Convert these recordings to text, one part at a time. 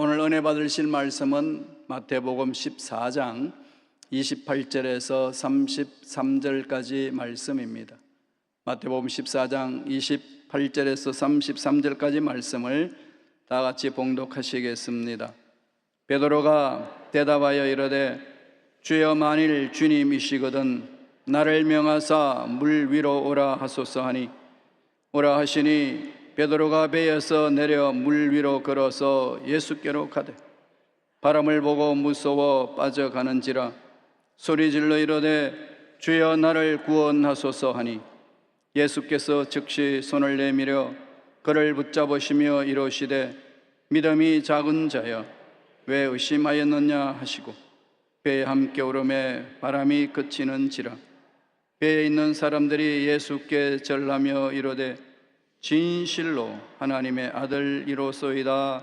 오늘 은혜 받으실 말씀은 마태복음 14장 28절에서 33절까지 말씀입니다. 마태복음 14장 28절에서 33절까지 말씀을 다 같이 봉독하시겠습니다. 베드로가 대답하여 이르되 주여, 만일 주님이시거든 나를 명하사 물 위로 오라 하소서 하니, 오라 하시니 베드로가 배에서 내려 물 위로 걸어서 예수께로 가되 바람을 보고 무서워 빠져가는지라 소리질러 이르되 주여 나를 구원하소서 하니, 예수께서 즉시 손을 내밀어 그를 붙잡으시며 이르시되 믿음이 작은 자여 왜 의심하였느냐 하시고 배에 함께 오르매 바람이 그치는지라. 배에 있는 사람들이 예수께 절하며 이르되 진실로 하나님의 아들이로소이다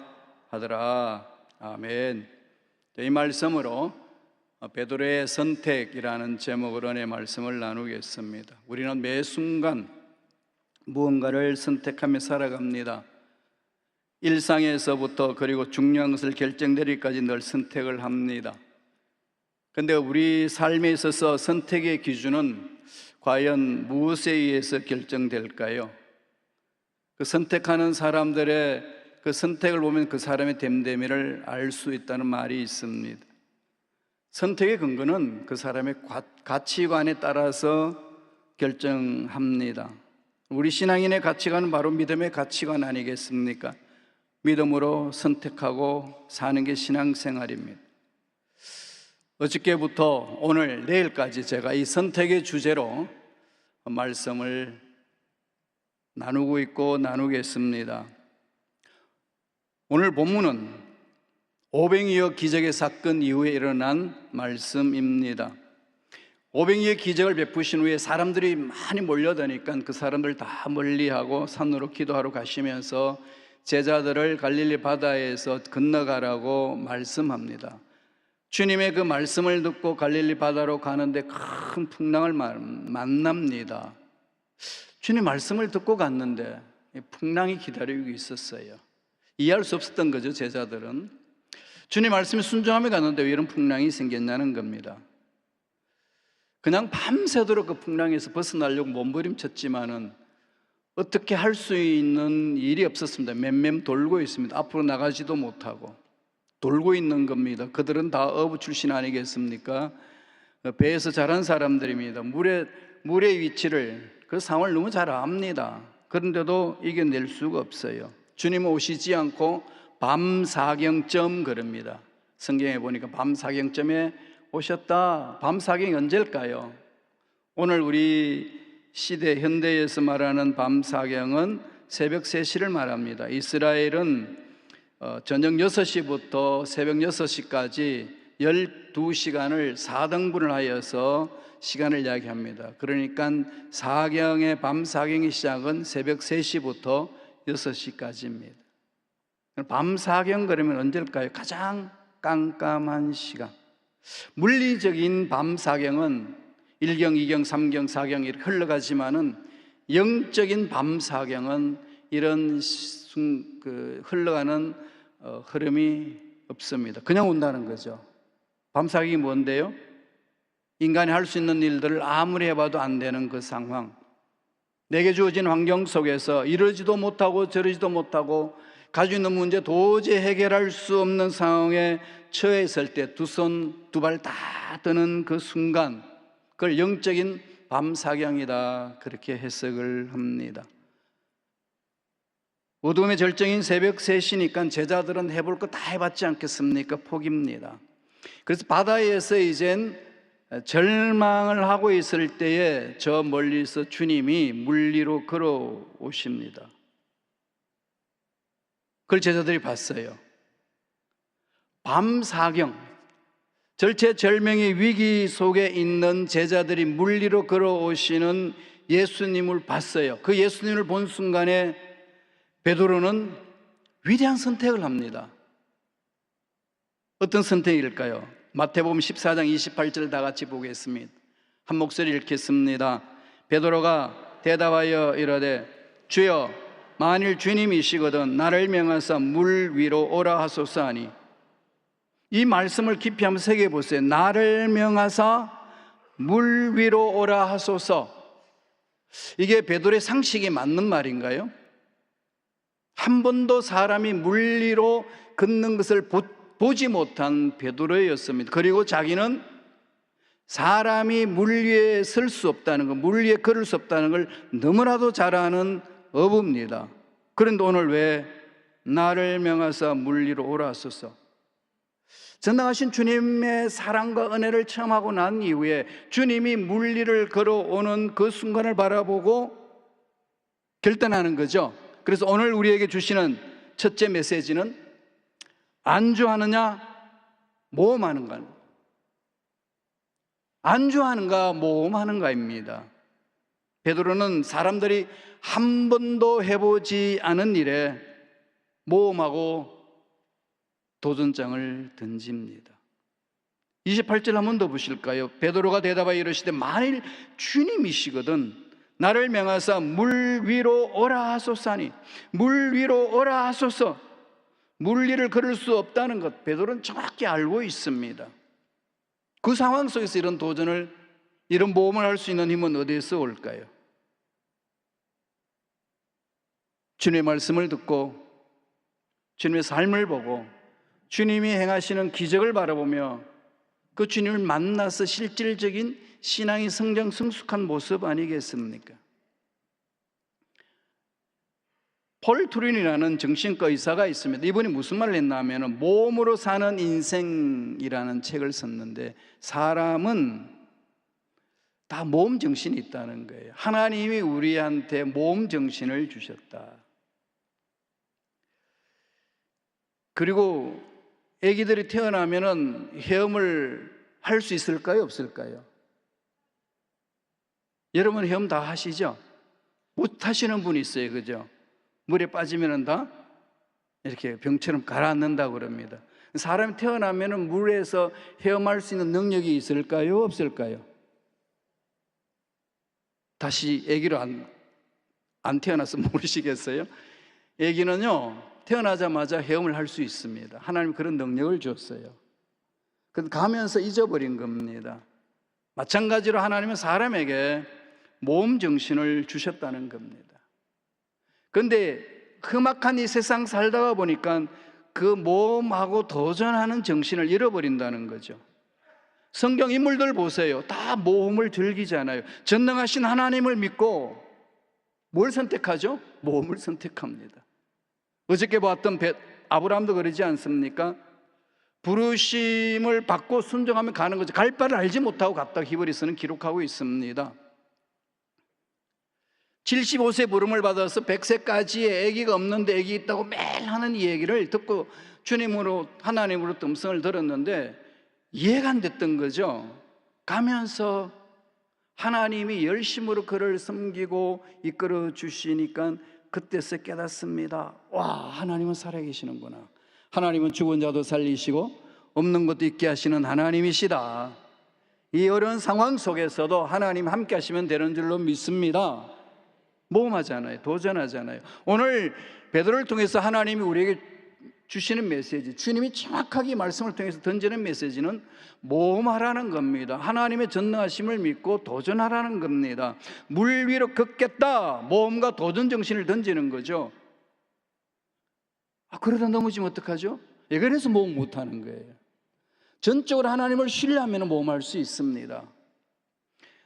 하더라. 아멘. 이 말씀으로 베드로의 선택이라는 제목으로 내 말씀을 나누겠습니다. 우리는 매 순간 무언가를 선택하며 살아갑니다. 일상에서부터 그리고 중요한 것을 결정내리기까지 늘 선택을 합니다. 그런데 우리 삶에 있어서 선택의 기준은 과연 무엇에 의해서 결정될까요? 그 선택하는 사람들의 그 선택을 보면 그 사람의 됨됨이를 알 수 있다는 말이 있습니다. 선택의 근거는 그 사람의 가치관에 따라서 결정합니다. 우리 신앙인의 가치관은 바로 믿음의 가치관 아니겠습니까? 믿음으로 선택하고 사는 게 신앙생활입니다. 어저께부터 오늘, 내일까지 제가 이 선택의 주제로 말씀을 나누고 있고 나누겠습니다. 오늘 본문은 오병이어 기적의 사건 이후에 일어난 말씀입니다. 오병이어 기적을 베푸신 후에 사람들이 많이 몰려드니까 그 사람들 다 멀리하고 산으로 기도하러 가시면서 제자들을 갈릴리 바다에서 건너가라고 말씀합니다. 주님의 그 말씀을 듣고 갈릴리 바다로 가는데 큰 풍랑을 만납니다. 주님 말씀을 듣고 갔는데 풍랑이 기다리고 있었어요. 이해할 수 없었던 거죠. 제자들은 주님 말씀에 순종하며 갔는데 왜 이런 풍랑이 생겼냐는 겁니다. 그냥 밤새도록 그 풍랑에서 벗어나려고 몸부림쳤지만은 어떻게 할 수 있는 일이 없었습니다. 맴맴 돌고 있습니다. 앞으로 나가지도 못하고 돌고 있는 겁니다. 그들은 다 어부 출신 아니겠습니까? 배에서 자란 사람들입니다. 물의 위치를, 그 상황을 너무 잘 압니다. 그런데도 이겨낼 수가 없어요. 주님은 오시지 않고 밤사경쯤 그럽니다. 성경에 보니까 밤사경쯤에 오셨다. 밤사경이 언제일까요? 오늘 우리 시대 현대에서 말하는 밤사경은 새벽 3시를 말합니다. 이스라엘은 저녁 6시부터 새벽 6시까지 12시간을 4등분을 하여서 시간을 이야기합니다. 그러니까 사경의 밤사경의 시작은 새벽 3시부터 6시까지입니다. 밤사경 그러면 언제일까요? 가장 깜깜한 시간. 물리적인 밤사경은 1경, 2경, 3경, 4경 이렇게 흘러가지만은 영적인 밤사경은 이런 흘러가는 흐름이 없습니다. 그냥 온다는 거죠. 밤사경이 뭔데요? 인간이 할 수 있는 일들을 아무리 해봐도 안 되는 그 상황, 내게 주어진 환경 속에서 이러지도 못하고 저러지도 못하고 가지고 있는 문제 도저히 해결할 수 없는 상황에 처해 있을 때 두 손 두 발 다 드는 그 순간, 그걸 영적인 밤사경이다, 그렇게 해석을 합니다. 어둠의 절정인 새벽 3시니까 제자들은 해볼 거 다 해봤지 않겠습니까? 포기입니다. 그래서 바다에서 이젠 절망을 하고 있을 때에 저 멀리서 주님이 물 위로 걸어오십니다. 그걸 제자들이 봤어요. 밤사경, 절체절명의 위기 속에 있는 제자들이 물 위로 걸어오시는 예수님을 봤어요. 그 예수님을 본 순간에 베드로는 위대한 선택을 합니다. 어떤 선택일까요? 마태복음 14장 28절 다 같이 보겠습니다. 한 목소리 읽겠습니다. 베드로가 대답하여 이르되 주여, 만일 주님이시거든 나를 명하사 물 위로 오라 하소서 하니, 이 말씀을 깊이 한번 새겨 보세요. 나를 명하사 물 위로 오라 하소서. 이게 베드로의 상식에 맞는 말인가요? 한 번도 사람이 물 위로 걷는 것을 보지 못한 베드로였습니다. 그리고 자기는 사람이 물 위에 설 수 없다는 것, 물 위에 걸을 수 없다는 걸 너무나도 잘 아는 어부입니다. 그런데 오늘 왜 나를 명하사 물 위로 오라 하소서? 전능하신 주님의 사랑과 은혜를 체험하고 난 이후에 주님이 물 위를 걸어오는 그 순간을 바라보고 결단하는 거죠. 그래서 오늘 우리에게 주시는 첫째 메시지는 안주하느냐 모험하는가, 안주하는가 모험하는가입니다. 베드로는 사람들이 한 번도 해보지 않은 일에 모험하고 도전장을 던집니다. 28절 한 번 더 보실까요? 베드로가 대답하여 이르시되 만일 주님이시거든 나를 명하사 물 위로 오라 하소서니, 물 위로 오라 하소서. 물 위를 걸을 수 없다는 것 베드로는 정확히 알고 있습니다. 그 상황 속에서 이런 도전을, 이런 모험을 할 수 있는 힘은 어디에서 올까요? 주님의 말씀을 듣고 주님의 삶을 보고 주님이 행하시는 기적을 바라보며 그 주님을 만나서 실질적인 신앙이 성장 성숙한 모습 아니겠습니까? 폴 투린이라는 정신과 의사가 있습니다. 이분이 무슨 말을 했나 하면 모험으로 사는 인생이라는 책을 썼는데, 사람은 다 모험 정신이 있다는 거예요. 하나님이 우리한테 모험 정신을 주셨다. 그리고 아기들이 태어나면은 헤엄을 할 수 있을까요? 없을까요? 여러분 헤엄 다 하시죠? 못 하시는 분이 있어요. 그죠? 물에 빠지면은 다 이렇게 병처럼 가라앉는다고 그럽니다. 사람이 태어나면은 물에서 헤엄할 수 있는 능력이 있을까요? 없을까요? 다시 아기로 안 태어나서 모르시겠어요? 아기는요 태어나자마자 헤엄을 할 수 있습니다. 하나님 그런 능력을 줬어요. 근데 가면서 잊어버린 겁니다. 마찬가지로 하나님은 사람에게 모험 정신을 주셨다는 겁니다. 그런데 험악한 이 세상 살다가 보니까 그 모험하고 도전하는 정신을 잃어버린다는 거죠. 성경 인물들 보세요. 다 모험을 즐기잖아요. 전능하신 하나님을 믿고 뭘 선택하죠? 모험을 선택합니다. 어저께 봤던 아브라함도 그러지 않습니까? 부르심을 받고 순종하면 가는 거죠. 갈 바를 알지 못하고 갔다 히브리서는 기록하고 있습니다. 75세 부름을 받아서 100세까지의 아기가 없는데 아기 있다고 매일 하는 이 얘기를 듣고 주님으로, 하나님으로부터 음성을 들었는데 이해가 안 됐던 거죠. 가면서 하나님이 열심으로 그를 섬기고 이끌어 주시니까 그때서 깨닫습니다. 와, 하나님은 살아계시는구나. 하나님은 죽은 자도 살리시고 없는 것도 있게 하시는 하나님이시다. 이 어려운 상황 속에서도 하나님 함께 하시면 되는 줄로 믿습니다. 모험하잖아요. 도전하잖아요. 오늘 베드로를 통해서 하나님이 우리에게 주시는 메시지, 주님이 정확하게 말씀을 통해서 던지는 메시지는 모험하라는 겁니다. 하나님의 전능하심을 믿고 도전하라는 겁니다. 물 위로 걷겠다, 모험과 도전 정신을 던지는 거죠. 그러다 넘어지면 어떡하죠? 그래서 모험 못하는 거예요. 전적으로 하나님을 신뢰하면 모험할 수 있습니다.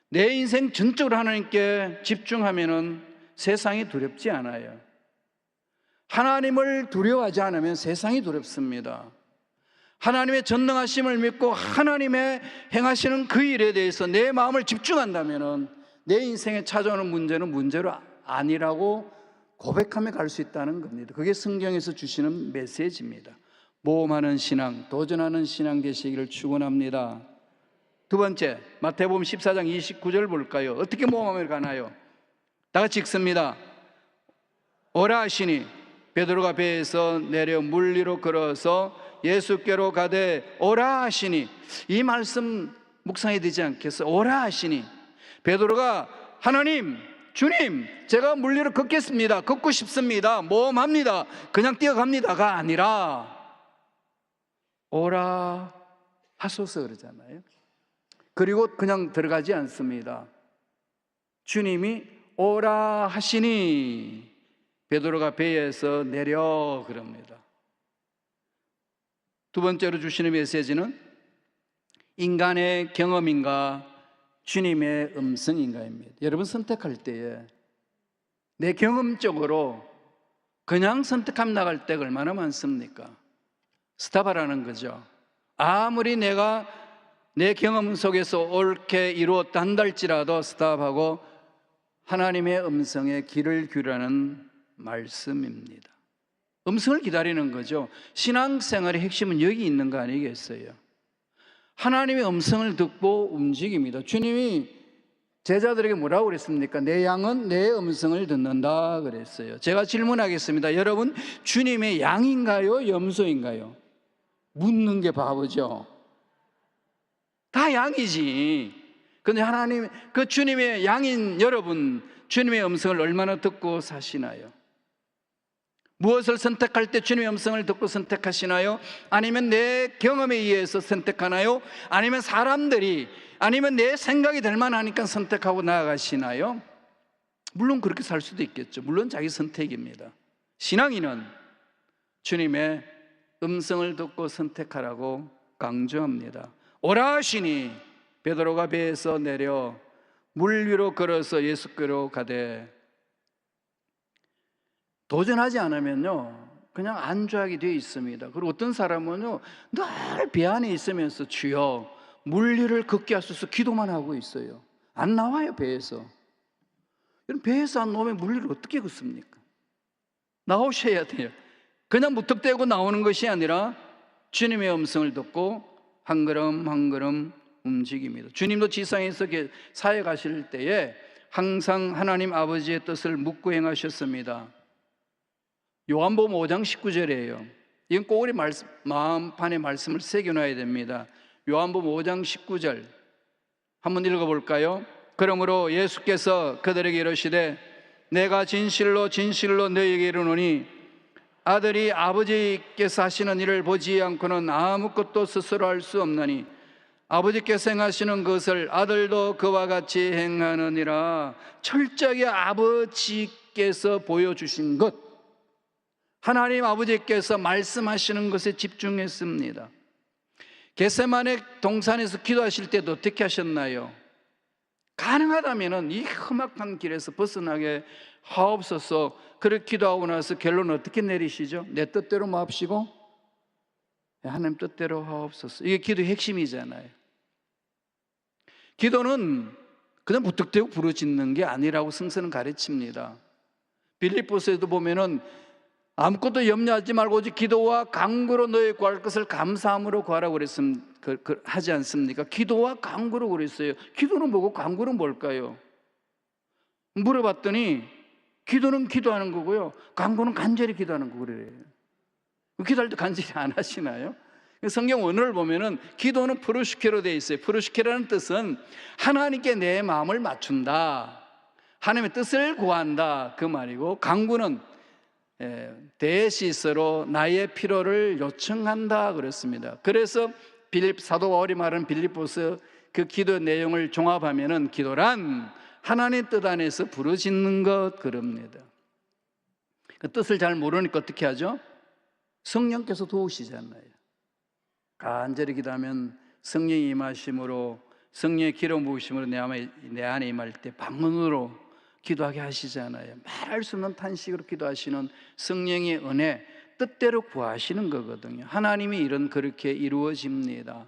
내 인생 전적으로 하나님께 집중하면 세상이 두렵지 않아요. 하나님을 두려워하지 않으면 세상이 두렵습니다. 하나님의 전능하심을 믿고 하나님의 행하시는 그 일에 대해서 내 마음을 집중한다면 내 인생에 찾아오는 문제는 문제로 아니라고 고백하며 갈 수 있다는 겁니다. 그게 성경에서 주시는 메시지입니다. 모험하는 신앙, 도전하는 신앙 되시기를 축원합니다. 두 번째, 마태복음 14장 29절 볼까요? 어떻게 모험하며 가나요? 다 같이 읽습니다. 오라 하시니 베드로가 배에서 내려 물 위로 걸어서 예수께로 가되 오라 하시니, 이 말씀 묵상이 되지 않겠어요? 오라 하시니 베드로가 하나님 주님, 제가 물리를 걷겠습니다. 걷고 싶습니다. 모험합니다. 그냥 뛰어갑니다가 아니라 오라 하소서 그러잖아요. 그리고 그냥 들어가지 않습니다. 주님이 오라 하시니 베드로가 배에서 내려 그럽니다. 두 번째로 주시는 메시지는 인간의 경험인가 주님의 음성인가입니다. 여러분 선택할 때에 내 경험적으로 그냥 선택하면 나갈 때가 얼마나 많습니까? 스탑하라는 거죠. 아무리 내가 내 경험 속에서 옳게 이루었다 한달지라도 스탑하고 하나님의 음성에 귀를 기울이라는 말씀입니다. 음성을 기다리는 거죠. 신앙생활의 핵심은 여기 있는 거 아니겠어요? 하나님의 음성을 듣고 움직입니다. 주님이 제자들에게 뭐라고 그랬습니까? 내 양은 내 음성을 듣는다 그랬어요. 제가 질문하겠습니다. 여러분, 주님의 양인가요? 염소인가요? 묻는 게 바보죠. 다 양이지. 근데 하나님, 그 주님의 양인 여러분, 주님의 음성을 얼마나 듣고 사시나요? 무엇을 선택할 때 주님의 음성을 듣고 선택하시나요? 아니면 내 경험에 의해서 선택하나요? 아니면 사람들이, 아니면 내 생각이 될 만하니까 선택하고 나아가시나요? 물론 그렇게 살 수도 있겠죠. 물론 자기 선택입니다. 신앙인은 주님의 음성을 듣고 선택하라고 강조합니다. 오라 하시니 베드로가 배에서 내려 물 위로 걸어서 예수께로 가되, 도전하지 않으면요 그냥 안주하게 되어 있습니다. 그리고 어떤 사람은요 늘 배 안에 있으면서 주여 물 위를 걷게 하소서 기도만 하고 있어요. 안 나와요. 배에서. 배에서 안 나오면 물 위를 어떻게 걷습니까? 나오셔야 돼요. 그냥 무턱대고 나오는 것이 아니라 주님의 음성을 듣고 한 걸음 한 걸음 움직입니다. 주님도 지상에서 사회 가실 때에 항상 하나님 아버지의 뜻을 묻고 행하셨습니다. 요한복음 5장 19절이에요. 이건 꼭 우리 마음판에 말씀을 새겨놔야 됩니다. 요한복음 5장 19절 한번 읽어볼까요? 그러므로 예수께서 그들에게 이르시되 내가 진실로 진실로 너희에게 이르노니 아들이 아버지께서 하시는 일을 보지 않고는 아무것도 스스로 할 수 없나니 아버지께서 행하시는 것을 아들도 그와 같이 행하느니라. 철저하게 아버지께서 보여주신 것, 하나님 아버지께서 말씀하시는 것에 집중했습니다. 겟세마네 동산에서 기도하실 때도 어떻게 하셨나요? 가능하다면 이 험악한 길에서 벗어나게 하옵소서. 그렇게 기도하고 나서 결론은 어떻게 내리시죠? 내 뜻대로 마옵시고 하나님 뜻대로 하옵소서. 이게 기도의 핵심이잖아요. 기도는 그냥 무턱대고 부르짖는 게 아니라고 성서는 가르칩니다. 빌립보서에도 보면은 아무것도 염려하지 말고 오직 기도와 간구로 너희 구할 것을 감사함으로 구하라고 하지 않습니까? 기도와 간구로 그랬어요. 기도는 뭐고 간구는 뭘까요? 물어봤더니 기도는 기도하는 거고요, 간구는 간절히 기도하는 거고 그래요. 기도할 때 간절히 안 하시나요? 성경 원어를 보면은 기도는 프로시케로 되어 있어요. 프로시케라는 뜻은 하나님께 내 마음을 맞춘다, 하나님의 뜻을 구한다 그 말이고, 간구는 대시스로 나의 필요를 요청한다 그랬습니다. 그래서 사도 바울이 말하는 빌립보서 그 기도 내용을 종합하면은 기도란 하나님의 뜻 안에서 부르짖는 것 그럽니다. 그 뜻을 잘 모르니까 어떻게 하죠? 성령께서 도우시잖아요. 간절히 기도하면 성령의 임하심으로, 성령의 기름 부으심으로 내 안에 임할 때 방언으로 기도하게 하시잖아요. 말할 수 없는 탄식으로 기도하시는 성령의 은혜, 뜻대로 구하시는 거거든요. 하나님의 일은 그렇게 이루어집니다.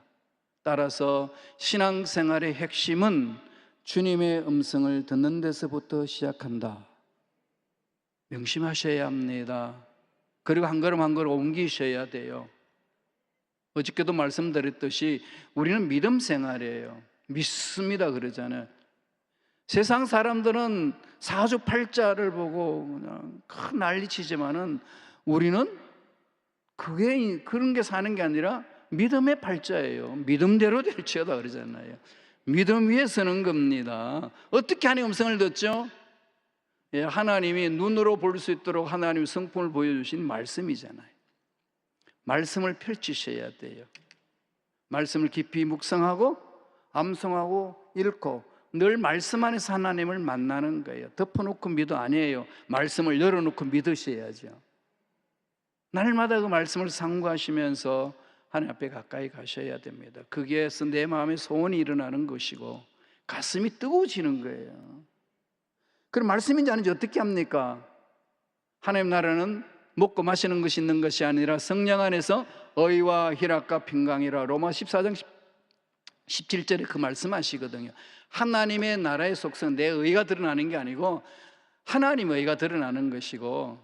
따라서 신앙생활의 핵심은 주님의 음성을 듣는 데서부터 시작한다. 명심하셔야 합니다. 그리고 한 걸음 한 걸음 옮기셔야 돼요. 어저께도 말씀드렸듯이 우리는 믿음 생활이에요. 믿습니다 그러잖아요. 세상 사람들은 사주팔자를 보고 그냥 큰 난리치지만은 우리는 그런 게 사는 게 아니라 믿음의 팔자예요. 믿음대로 될지어다 그러잖아요. 믿음 위에 서는 겁니다. 어떻게 하나님의 음성을 듣죠? 예, 하나님이 눈으로 볼 수 있도록 하나님의 성품을 보여주신 말씀이잖아요. 말씀을 펼치셔야 돼요. 말씀을 깊이 묵상하고 암송하고 읽고 늘 말씀 안에서 하나님을 만나는 거예요. 덮어놓고 믿어 아니에요. 말씀을 열어놓고 믿으셔야죠. 날마다 그 말씀을 상고하시면서 하나님 앞에 가까이 가셔야 됩니다. 거기에서 내 마음에 소원이 일어나는 것이고 가슴이 뜨거워지는 거예요. 그럼 말씀인지 아닌지 어떻게 합니까? 하나님 나라는 먹고 마시는 것이 있는 것이 아니라 성령 안에서 의와 희락과 평강이라. 로마 14장 17절에 그 말씀하시거든요. 하나님의 나라의 속성, 내 의가 드러나는 게 아니고 하나님의 의가 드러나는 것이고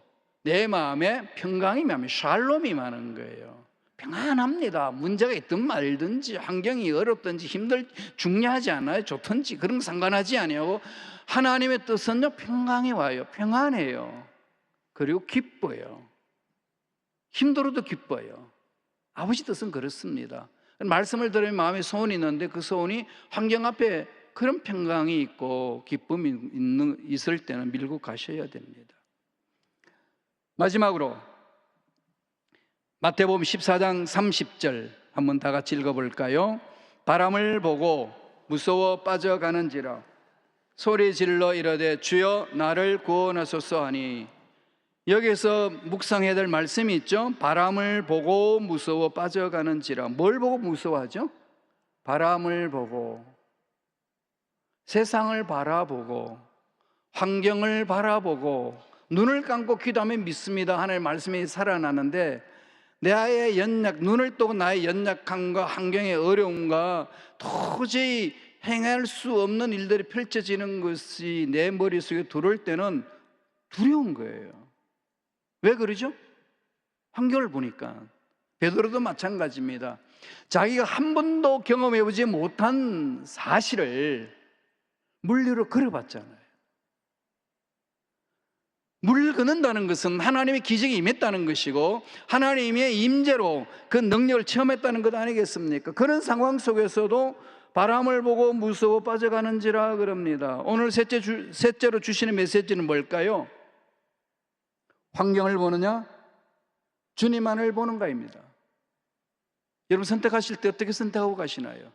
내 마음에 평강이 임하면 샬롬이 임하는 거예요. 평안합니다. 문제가 있든 말든지 환경이 어렵든지 중요하지 않아요. 좋든지 그런 거 상관하지 아니하고 하나님의 뜻은요 평강이 와요. 평안해요. 그리고 기뻐요. 힘들어도 기뻐요. 아버지 뜻은 그렇습니다. 말씀을 들으면 마음에 소원이 있는데 그 소원이 환경 앞에 그런 평강이 있고 기쁨이 있을 때는 밀고 가셔야 됩니다. 마지막으로 마태복음 14장 30절 한번 다 같이 읽어볼까요? 바람을 보고 무서워 빠져가는지라 소리 질러 이르되 주여 나를 구원하소서 하니, 여기서 묵상해야 될 말씀이 있죠. 바람을 보고 무서워 빠져가는지라. 뭘 보고 무서워하죠? 바람을 보고, 세상을 바라보고, 환경을 바라보고, 눈을 감고 기도하면 믿습니다. 하나님의 말씀이 살아나는데 나의 눈을 뜨고 나의 연약함과 환경의 어려움과 도저히 행할 수 없는 일들이 펼쳐지는 것이 내 머릿속에 들어올 때는 두려운 거예요. 왜 그러죠? 환경을 보니까. 베드로도 마찬가지입니다. 자기가 한 번도 경험해보지 못한 사실을 물 위로 걸어봤잖아요. 물을 걷는다는 것은 하나님의 기적이 임했다는 것이고 하나님의 임재로 그 능력을 체험했다는 것 아니겠습니까? 그런 상황 속에서도 바람을 보고 무서워 빠져가는지라 그럽니다. 오늘 셋째로 주시는 메시지는 뭘까요? 환경을 보느냐? 주님만을 보는가입니다. 여러분 선택하실 때 어떻게 선택하고 가시나요?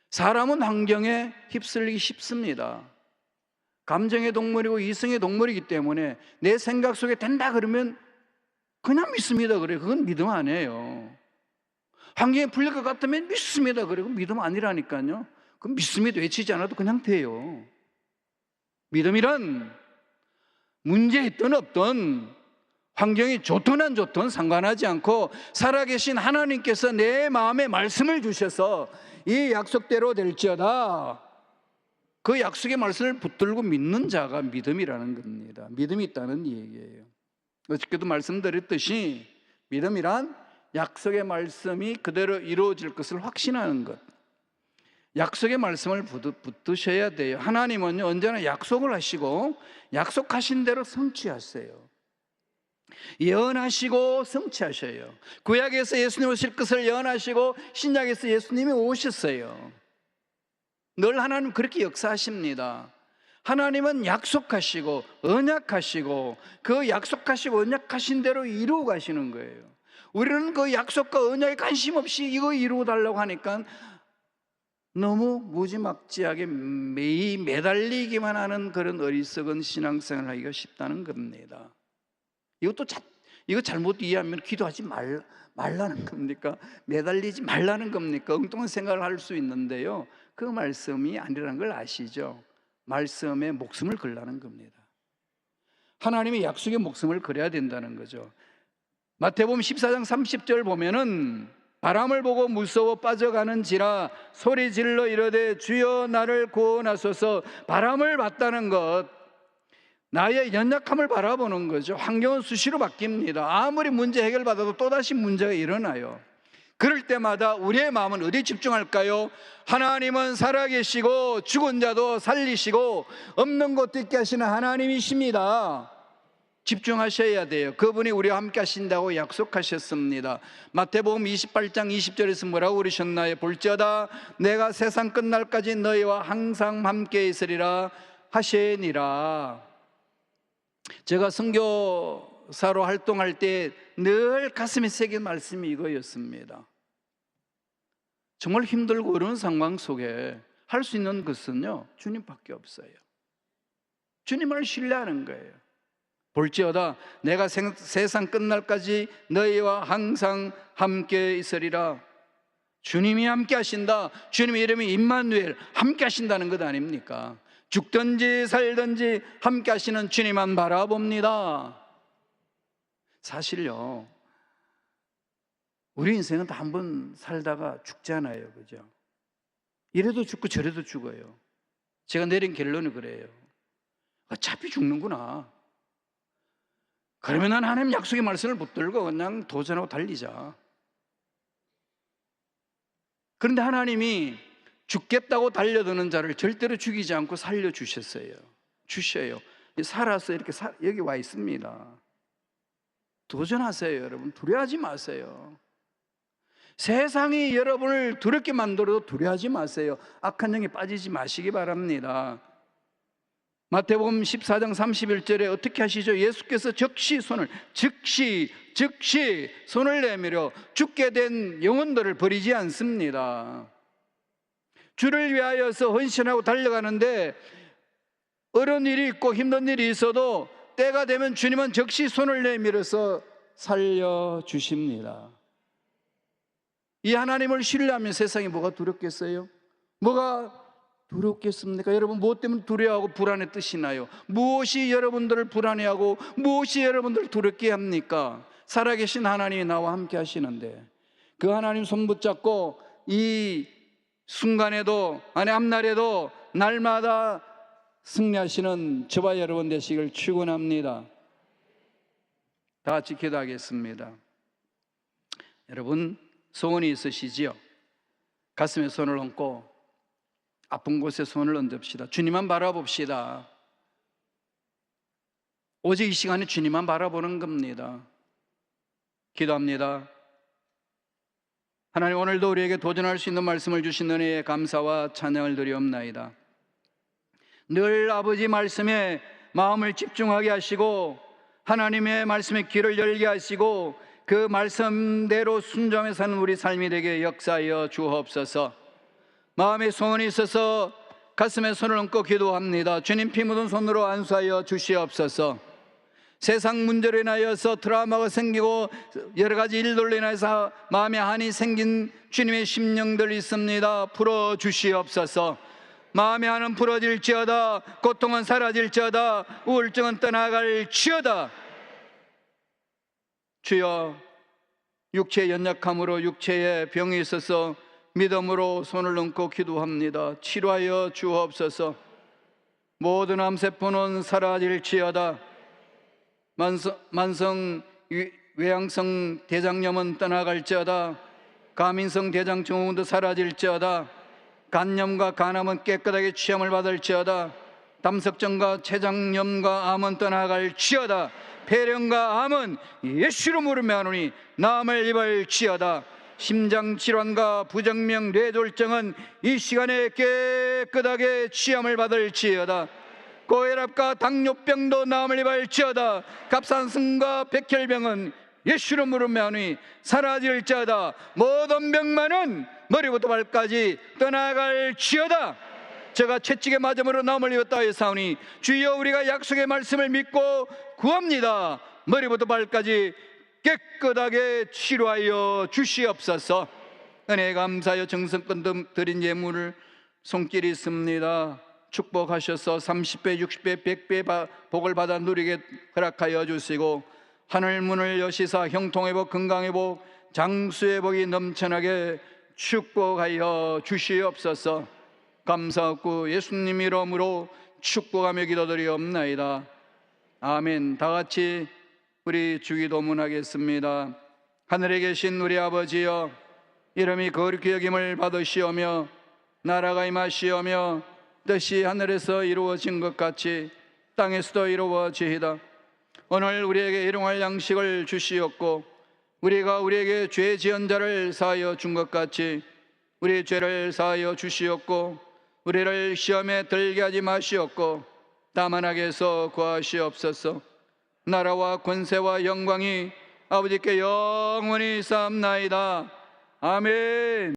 사람은 환경에 휩쓸리기 쉽습니다. 감정의 동물이고 이성의 동물이기 때문에 내 생각 속에 된다 그러면 그냥 믿습니다. 그래요. 그건 믿음 아니에요. 환경에 풀릴 것 같으면 믿습니다. 그래요. 믿음 아니라니까요. 그럼 믿습니다 외치지 않아도 그냥 돼요. 믿음이란 문제 있든 없든 환경이 좋든 안 좋든 상관하지 않고 살아계신 하나님께서 내 마음에 말씀을 주셔서 이 약속대로 될지어다, 그 약속의 말씀을 붙들고 믿는 자가 믿음이라는 겁니다. 믿음이 있다는 얘기예요. 어저께도 말씀드렸듯이 믿음이란 약속의 말씀이 그대로 이루어질 것을 확신하는 것. 약속의 말씀을 붙드셔야 돼요. 하나님은 언제나 약속을 하시고 약속하신 대로 성취하세요. 예언하시고 성취하셔요. 구약에서 예수님 오실 것을 예언하시고 신약에서 예수님이 오셨어요. 늘 하나님 그렇게 역사하십니다. 하나님은 약속하시고 언약하시고 그 약속하시고 언약하신 대로 이루어 가시는 거예요. 우리는 그 약속과 언약에 관심 없이 이거 이루어 달라고 하니까 너무 무지막지하게 매달리기만 하는 그런 어리석은 신앙생활을 하기가 쉽다는 겁니다. 이거 잘못 이해하면 기도하지 말라는 겁니까? 매달리지 말라는 겁니까? 엉뚱한 생각을 할 수 있는데요, 그 말씀이 아니라는 걸 아시죠? 말씀에 목숨을 걸라는 겁니다. 하나님의 약속에 목숨을 걸어야 된다는 거죠. 마태복음 14장 30절 보면은 바람을 보고 무서워 빠져가는지라 소리 질러 이르되 주여 나를 구원하소서. 바람을 봤다는 것, 나의 연약함을 바라보는 거죠. 환경은 수시로 바뀝니다. 아무리 문제 해결받아도 또다시 문제가 일어나요. 그럴 때마다 우리의 마음은 어디에 집중할까요? 하나님은 살아계시고 죽은 자도 살리시고 없는 것도 있게 하시는 하나님이십니다. 집중하셔야 돼요. 그분이 우리와 함께 하신다고 약속하셨습니다. 마태복음 28장 20절에서 뭐라고 그러셨나요? 볼지어다 내가 세상 끝날까지 너희와 항상 함께 있으리라. 하시니라. 제가 선교사로 활동할 때 늘 가슴에 새긴 말씀이 이거였습니다. 정말 힘들고 어려운 상황 속에 할 수 있는 것은요, 주님밖에 없어요. 주님을 신뢰하는 거예요. 볼지어다 내가 세상 끝날까지 너희와 항상 함께 있으리라. 주님이 함께 하신다. 주님의 이름이 임마누엘, 함께 하신다는 것 아닙니까? 죽든지 살든지 함께 하시는 주님만 바라봅니다. 사실요, 우리 인생은 다 한 번 살다가 죽잖아요, 그죠? 이래도 죽고 저래도 죽어요. 제가 내린 결론은 그래요. 어차피 죽는구나. 그러면 난 하나님 약속의 말씀을 붙들고 그냥 도전하고 달리자. 그런데 하나님이 죽겠다고 달려드는 자를 절대로 죽이지 않고 살려주셨어요. 주셔요. 살아서 이렇게 여기 와 있습니다. 도전하세요, 여러분. 두려워하지 마세요. 세상이 여러분을 두렵게 만들어도 두려워하지 마세요. 악한 영에 빠지지 마시기 바랍니다. 마태복음 14장 31절에 어떻게 하시죠? 예수께서 즉시 손을 내밀어 죽게 된 영혼들을 버리지 않습니다. 주를 위하여서 헌신하고 달려가는데 어려운 일이 있고 힘든 일이 있어도 때가 되면 주님은 즉시 손을 내밀어서 살려주십니다. 이 하나님을 신뢰하면 세상에 뭐가 두렵겠어요? 뭐가 두렵겠습니까? 여러분, 무엇 때문에 두려워하고 불안에 뜨시나요? 무엇이 여러분들을 불안해하고 무엇이 여러분들을 두렵게 합니까? 살아계신 하나님이 나와 함께 하시는데 그 하나님 손 붙잡고 이 순간에도 아니 앞날에도 날마다 승리하시는 저와 여러분 되시길 축원합니다. 다 같이 기도하겠습니다. 여러분, 소원이 있으시지요? 가슴에 손을 얹고 아픈 곳에 손을 얹읍시다. 주님만 바라봅시다. 오직 이 시간에 주님만 바라보는 겁니다. 기도합니다. 하나님, 오늘도 우리에게 도전할 수 있는 말씀을 주신 은혜에 감사와 찬양을 드리옵나이다. 늘 아버지 말씀에 마음을 집중하게 하시고 하나님의 말씀에 귀를 열게 하시고 그 말씀대로 순종해 사는 우리 삶이 되게 역사하여 주옵소서. 마음에 소원이 있어서 가슴에 손을 얹고 기도합니다. 주님, 피 묻은 손으로 안수하여 주시옵소서. 세상 문제로 인하여서 트라우마가 생기고 여러 가지 일들로 인해서 마음에 한이 생긴 주님의 심령들 있습니다. 풀어주시옵소서. 마음의 한은 풀어질지어다. 고통은 사라질지어다. 우울증은 떠나갈지어다. 주여, 육체의 연약함으로 육체에 병이 있어서 믿음으로 손을 얹고 기도합니다. 치료하여 주옵소서. 모든 암세포는 사라질지어다. 만성 외양성 대장염은 떠나갈지어다. 가민성 대장증후군도 사라질지어다. 간염과 간암은 깨끗하게 취함을 받을지어다. 담석증과 췌장염과 암은 떠나갈지어다. 폐렴과 암은 예수 이름으로 물으며하노니 나음을 입을지어다. 심장질환과 부정명 뇌졸중은 이 시간에 깨끗하게 취함을 받을지어다. 고혈압과 당뇨병도 나음을 입을지어다. 갑상선과 백혈병은 예수 이름으로 물으며하노니 사라질지어다. 모든 병만은 머리부터 발까지 떠나갈지어다. 제가 채찍에 맞음으로 나음을 입었다 하였사오니 주여, 우리가 약속의 말씀을 믿고 구합니다. 머리부터 발까지 깨끗하게 치료하여 주시옵소서. 은혜 감사하여 정성껏 드린 예물을 손길이 있습니다. 축복하셔서 30배, 60배, 100배 복을 받아 누리게 허락하여 주시고 하늘 문을 여시사 형통의 복, 건강의 복, 장수의 복이 넘쳐나게 축복하여 주시옵소서. 감사하고 예수님 이름으로 축복하며 기도드리옵나이다. 아멘. 다 같이 우리 주기도문 하겠습니다. 하늘에 계신 우리 아버지여, 이름이 거룩히 여김을 받으시오며 나라가 임하시오며 뜻이 하늘에서 이루어진 것 같이 땅에서도 이루어지이다. 오늘 우리에게 일용할 양식을 주시옵고 우리가 우리에게 죄 지은 자를 사하여 준 것 같이 우리 죄를 사하여 주시옵고 우리를 시험에 들게 하지 마시옵고 다만하게서 구하시옵소서. 나라와 권세와 영광이 아버지께 영원히 쌓옵나이다. 아멘.